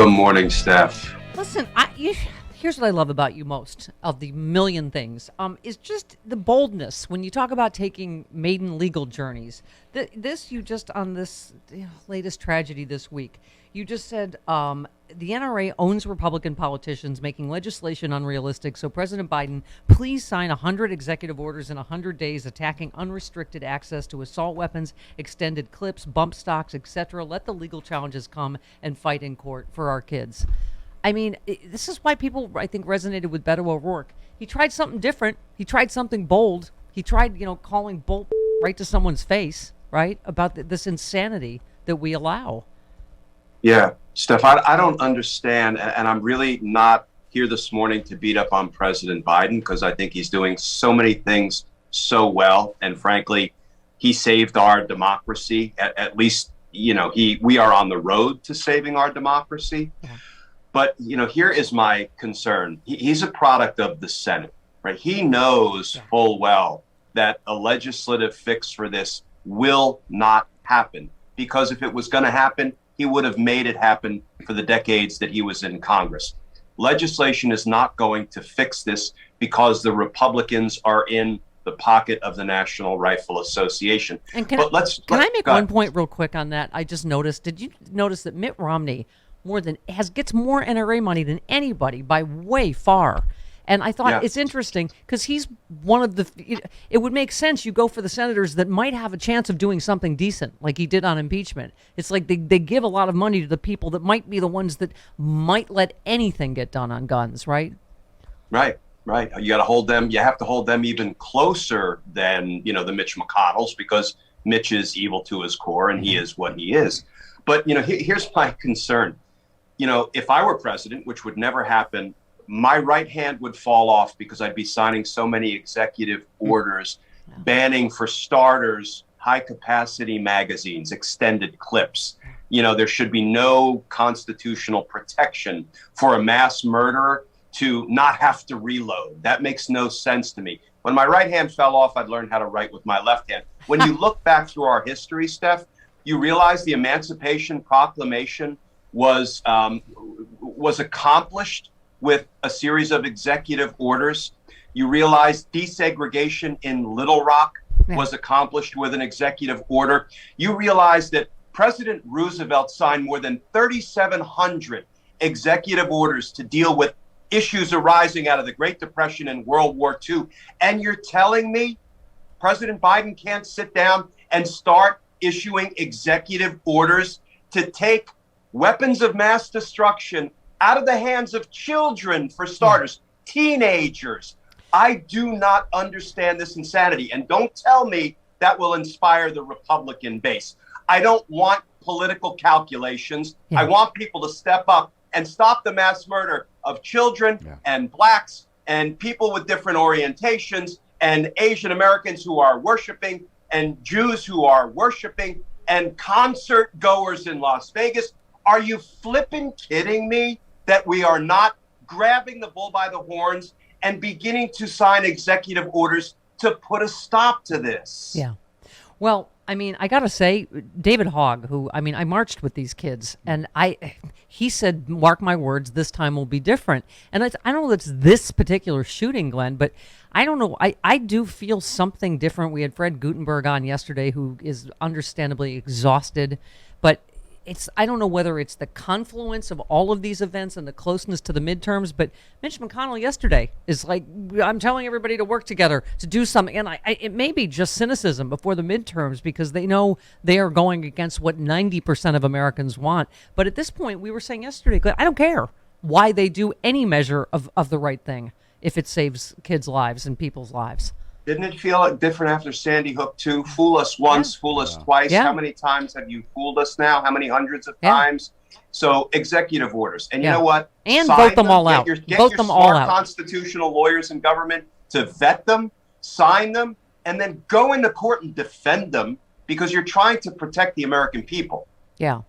Good morning, Steph. Listen, here's what I love about you most of the million things, is just the boldness when you talk about taking maiden legal journeys. You just on this latest tragedy this week, you just said the NRA owns Republican politicians, making legislation unrealistic. So President Biden, please sign 100 executive orders in 100 days attacking unrestricted access to assault weapons, extended clips, bump stocks, etc. Let the legal challenges come and fight in court for our kids. I mean, this is why people, I think, resonated with Beto O'Rourke. He tried something different. He tried something bold. He tried, calling bull right to someone's face, right, about this insanity that we allow. Yeah, Steph, I don't understand, and I'm really not here this morning to beat up on President Biden because I think he's doing so many things so well, and frankly, he saved our democracy. At least, we are on the road to saving our democracy. Yeah. But, here is my concern. He's a product of the Senate, right? He knows full well that a legislative fix for this will not happen, because if it was going to happen, he would have made it happen for the decades that he was in Congress. Legislation is not going to fix this because the Republicans are in the pocket of the National Rifle Association. And can I make one point real quick on that? I just noticed, did you notice that Mitt Romney gets more NRA money than anybody by way far? And I thought it's interesting because he's one of it would make sense you go for the senators that might have a chance of doing something decent like he did on impeachment. It's like they give a lot of money to the people that might be the ones that might let anything get done on guns, right? Right. You got to hold them. You have to hold them even closer than, the Mitch McConnells, because Mitch is evil to his core and he is what he is. But, here's my concern. If I were president, which would never happen, my right hand would fall off because I'd be signing so many executive orders banning, for starters, high capacity magazines, extended clips. There should be no constitutional protection for a mass murderer to not have to reload. That makes no sense to me. When my right hand fell off, I'd learn how to write with my left hand. When you look back through our history, Steph, you realize the Emancipation Proclamation was accomplished with a series of executive orders. You realize desegregation in Little Rock was accomplished with an executive order. You realize that President Roosevelt signed more than 3,700 executive orders to deal with issues arising out of the Great Depression and World War II. And you're telling me President Biden can't sit down and start issuing executive orders to take weapons of mass destruction out of the hands of children, for starters, teenagers. I do not understand this insanity. And don't tell me that will inspire the Republican base. I don't want political calculations. I want people to step up and stop the mass murder of children and blacks and people with different orientations and Asian Americans who are worshiping and Jews who are worshiping and concert goers in Las Vegas. Are you flipping kidding me that we are not grabbing the bull by the horns and beginning to sign executive orders to put a stop to this? Yeah. Well, I mean, I got to say, David Hogg, who, I marched with these kids, and he said, mark my words, this time will be different. And I don't know if it's this particular shooting, Glenn, but I don't know. I do feel something different. We had Fred Gutenberg on yesterday, who is understandably exhausted, but I don't know whether it's the confluence of all of these events and the closeness to the midterms, but Mitch McConnell yesterday is like, I'm telling everybody to work together to do something. And it may be just cynicism before the midterms because they know they are going against what 90% of Americans want. But at this point, we were saying yesterday, I don't care why they do any measure of the right thing if it saves kids' lives and people's lives. Didn't it feel different after Sandy Hook too? Fool us once, fool us twice. How many times have you fooled us now? How many hundreds of times? So executive orders. And you know what? And vote them all out. Get your smart constitutional lawyers in government to vet them, sign them, and then go into court and defend them because you're trying to protect the American people. Yeah.